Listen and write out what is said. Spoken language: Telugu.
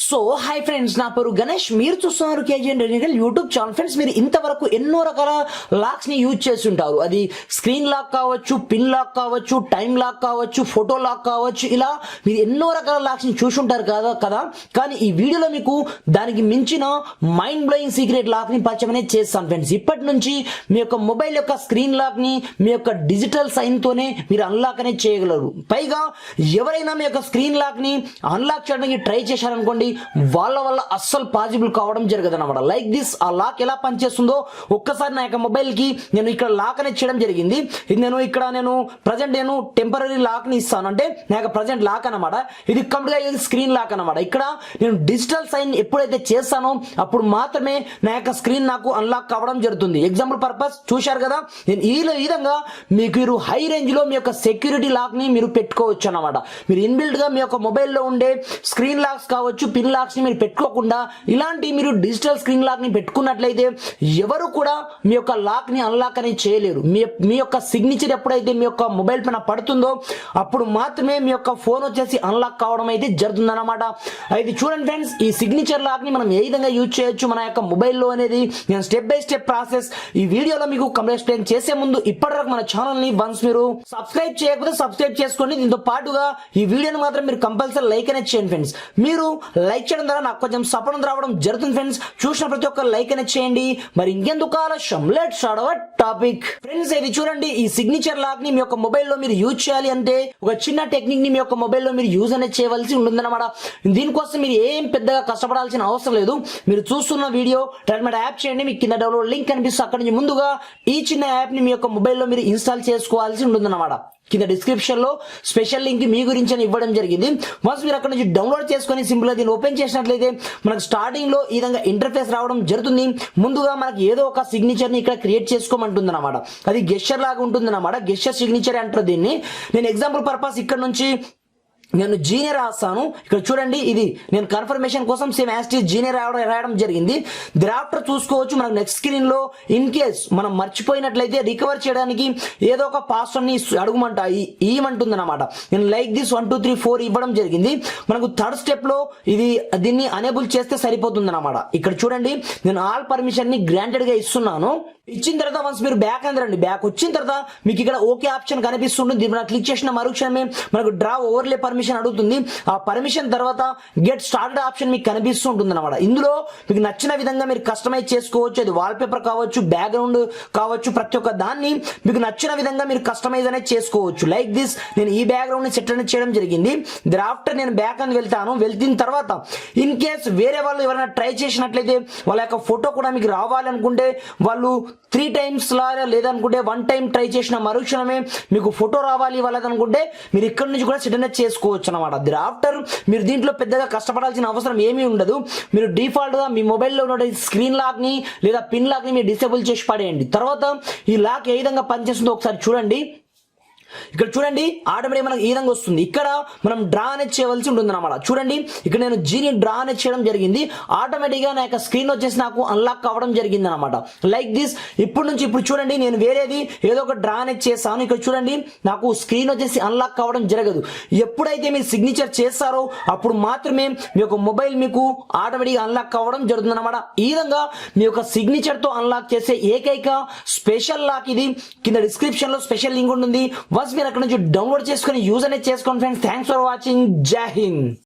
సో హాయ్ ఫ్రెండ్స్, నా పేరు గణేష్. మీరు చూస్తున్నారు KGN technical YouTube channel. Friends, మీరు ఇంతవరకు ఎన్నో రకాల లాక్స్ ని యూజ్ చేసి ఉంటారు. అది స్క్రీన్ లాక్ కావచ్చు, పిన్ లాక్ కావచ్చు, టైం లాక్ కావచ్చు, ఫోటో లాక్ కావచ్చు. ఇలా మీరు ఎన్నో రకాల లాక్స్ ని చూసి ఉంటారు కదా. కానీ ఈ వీడియోలో మీకు దానికి మించిన మైండ్ బ్లోయింగ్ సీక్రెట్ లాక్ ని పరిచయం అనేది చేస్తాను ఫ్రెండ్స్. ఇప్పటి నుంచి మీ యొక్క మొబైల్ యొక్క స్క్రీన్ లాక్ ని మీ యొక్క డిజిటల్ సైన్ తోనే మీరు అన్లాక్ అనేది చేయగలరు. పైగా ఎవరైనా మీ యొక్క స్క్రీన్ లాక్ ని అన్లాక్ చేయడానికి ట్రై చేశారనుకోండి, వాళ్ళ వల్ల అస్సలు పాసిబుల్ కావడం జరగదు అనమాట. లైక్ దిస్, ఆ లాక్ ఎలా పనిచేస్తుందో ఒక్కసారి నా యొక్క మొబైల్ కి నేను ఇక్కడ లాక్ అనేది చేయడం జరిగింది. ఇది నేను ప్రజెంట్ టెంపరీ లాక్ ని ఇస్తాను, అంటే నా యొక్క ప్రజెంట్ లాక్ అనమాట. ఇది కంప్లీట్ గా స్క్రీన్ లాక్ అనమాట. ఇక్కడ నేను డిజిటల్ సైన్ ఎప్పుడైతే చేస్తానో అప్పుడు మాత్రమే నా యొక్క స్క్రీన్ నాకు అన్లాక్ కావడం జరుగుతుంది. ఎగ్జాంపుల్ పర్పస్ చూశారు కదా, నేను ఈ విధంగా మీరు హై రేంజ్ లో మీ యొక్క సెక్యూరిటీ లాక్ ని మీరు పెట్టుకోవచ్చు అనమాట. మీరు ఇన్బిల్డ్ గా మీ యొక్క మొబైల్లో ఉండే స్క్రీన్ లాక్స్ కావచ్చు, పిన్ లాక్స్ ని మీరు పెట్టుకోకుండా ఇలాంటి మీరు డిజిటల్ స్క్రీన్ లాక్ ని పెట్టుకున్నట్లయితే ఎవరు కూడా మీ యొక్క లాక్ ని అన్లాక్ అనేది చేయలేరు. మీ యొక్క సిగ్నేచర్ ఎప్పుడైతే మీ యొక్క మొబైల్ పైన పడుతుందో అప్పుడు మాత్రమే మీ యొక్క ఫోన్ వచ్చేసి అన్లాక్ కావడం అయితే జరుగుతుంది అనమాట. అయితే చూడండి ఫ్రెండ్స్, ఈ సిగ్నేచర్ లాక్ ని మనం ఏ విధంగా యూజ్ చేయొచ్చు మన యొక్క మొబైల్లో అనేది నేను స్టెప్ బై స్టెప్ ప్రాసెస్ ఈ వీడియోలో మీకు కంప్లీట్ ఎక్స్ప్లెయిన్ చేసే ముందు ఇప్పటివరకు మన ఛానల్ ని వన్స్ మీరు సబ్స్క్రైబ్ చేయకపోతే సబ్స్క్రైబ్ చేసుకోండి. దీంతో పాటుగా ఈ వీడియోని మాత్రం మీరు కంపల్సరీ లైక్ అనేది చేయండి ఫ్రెండ్స్. మీరు లైక్ చేయడం ద్వారా నాకు కొంచెం సపోర్ట్ రావడం జరుగుతుంది ఫ్రెండ్స్. చూసిన ప్రతి ఒక్క లైక్ అనేది చేయండి. మరి ఇంకెందుకు ఆలస్యం, let's start our topic. Friends, ఇది చూడండి, ఈ సిగ్నేచర్ లాక్ ని మీ యొక్క మొబైల్లో మీరు యూజ్ చేయాలి అంటే ఒక చిన్న టెక్నిక్ ని మీ యొక్క మొబైల్లో మీరు యూజ్ అనేది చేయవలసి ఉంటుందన్నమాట. దీనికోసం మీరు ఏం పెద్దగా కష్టపడాల్సిన అవసరం లేదు. మీరు చూస్తున్న వీడియో యాప్ చేయండి, మీకు కింద డౌన్లోడ్ లింక్ కనిపిస్తుంది. అక్కడి నుంచి ముందుగా ఈ చిన్న యాప్ ని మీ యొక్క మొబైల్లో మీరు ఇన్స్టాల్ చేసుకోవాల్సి ఉంటుందన్నమాట. కింద డిస్క్రిప్షన్ లో స్పెషల్ లింక్ మీ గురించి అని ఇవ్వడం జరిగింది. వన్స్ మీరు అక్కడ నుంచి డౌన్లోడ్ చేసుకొని సింపుల్ గా దీన్ని ఓపెన్ చేసినట్లయితే మనకు స్టార్టింగ్ లో ఈ విధంగా ఇంటర్ఫేస్ రావడం జరుగుతుంది. ముందుగా మనకి ఏదో ఒక సిగ్నేచర్ ని ఇక్కడ క్రియేట్ చేసుకోమంటుంది అనమాట. అది గెస్చర్ లాగా ఉంటుంది అనమాట. గెస్చర్ సిగ్నేచర్ అంటారు దీన్ని. నేను ఎగ్జాంపుల్ పర్పస్ ఇక్కడ నుంచి నేను జీనియర్ రాస్తాను. ఇక్కడ చూడండి, ఇది నేను కన్ఫర్మేషన్ కోసం సేమ్ యాస్టీస్ జీనియర్ రాయడం జరిగింది. దిరాఫ్టర్ చూసుకోవచ్చు. మనకు నెక్స్ట్ స్క్రీన్ లో ఇన్ కేస్ మనం మర్చిపోయినట్లయితే రికవర్ చేయడానికి ఏదో ఒక పాస్వర్డ్ ని ఇవ్వమంటుంది అనమాట. నేను లైక్ దిస్ 1 2 3 4 ఇవ్వడం జరిగింది. మనకు థర్డ్ స్టెప్ లో దీన్ని అనేబుల్ చేస్తే సరిపోతుంది అనమాట. ఇక్కడ చూడండి, నేను ఆల్ పర్మిషన్ ని గ్రాంటెడ్ గా ఇస్తున్నాను. ఇచ్చిన తర్వాత వన్స్ మీరు బ్యాక్ అందరండి. బ్యాక్ వచ్చిన తర్వాత మీకు ఇక్కడ ఓకే ఆప్షన్ కనిపిస్తుంది. దీన్ని మనం క్లిక్ చేసిన మరుక్షణమే మనకు డ్రా ఓవర్లే పర్మిషన్ అడుగుతుంది. ఆ పర్మిషన్ తర్వాత గెట్ స్టార్టెడ్ ఆప్షన్ మీకు కనిపిస్తూ ఉంటుంది అనమాట. ఇందులో మీకు నచ్చిన విధంగా మీరు కస్టమైజ్ చేసుకోవచ్చు. అది వాల్ పేపర్ కావచ్చు, బ్యాక్గ్రౌండ్ కావచ్చు, ప్రతి ఒక్క దాన్ని మీకు నచ్చిన విధంగా మీరు కస్టమైజ్ అనేది చేసుకోవచ్చు. లైక్ దిస్, నేను ఈ బ్యాక్గ్రౌండ్ ని సెట్ అనేది చేయడం జరిగింది. ఆఫ్టర్ నేను బ్యాక్ అని వెళ్తాను. వెళ్తిన తర్వాత ఇన్ కేస్ వేరే వాళ్ళు ఎవరైనా ట్రై చేసినట్లయితే వాళ్ళ యొక్క ఫోటో కూడా మీకు రావాలనుకుంటే వాళ్ళు 3 times లేదనుకుంటే 1 time ట్రై చేసిన మరుక్షణమే మీకు ఫోటో రావాలి వాళ్ళదనుకుంటే మీరు ఇక్కడ నుంచి కూడా సెట్ అనేది చేసుకోవచ్చు అనమాట. ఆఫ్టర్ మీరు దీంట్లో పెద్దగా కష్టపడాల్సిన అవసరం ఏమీ ఉండదు. మీరు డిఫాల్ట్ గా మీ మొబైల్లో ఉన్న స్క్రీన్ లాక్ ని లేదా పిన్ లాక్ ని మీరు డిసేబుల్ చేసి పడేయండి. తర్వాత ఈ లాక్ ఏ విధంగా పనిచేస్తుందో ఒకసారి చూడండి. ఇక్కడ చూడండి, ఆటోమేటిక్ మనకు ఈ విధంగా వస్తుంది. ఇక్కడ మనం డ్రా అనేది చేయవలసి ఉంటుంది అనమాట. చూడండి, ఇక్కడ నేను జీని డ్రా అనేది చేయడం జరిగింది. ఆటోమేటిక్ గా నా యొక్క స్క్రీన్ వచ్చేసి నాకు అన్లాక్ కావడం జరిగింది అనమాట. Like this. ఇప్పుడు చూడండి, నేను వేరేది ఏదో ఒక డ్రా అనేది చేస్తాను. ఇక్కడ చూడండి, నాకు స్క్రీన్ వచ్చేసి అన్లాక్ కావడం జరగదు. ఎప్పుడైతే మీరు సిగ్నేచర్ చేస్తారో అప్పుడు మాత్రమే మీ యొక్క మొబైల్ మీకు ఆటోమేటిక్ అన్లాక్ కావడం జరుగుతుంది అనమాట. ఈ విధంగా మీ యొక్క సిగ్నేచర్ తో అన్లాక్ చేసే ఏకైక స్పెషల్ లాక్ ఇది. కింద డిస్క్రిప్షన్ లో స్పెషల్ లింక్ ఉంటుంది. మీరు అక్కడ నుంచి డౌన్లోడ్ చేసుకుని యూజ్ అనేది చేసుకోండి ఫ్రెండ్స్. Thanks for watching. జై హింద్.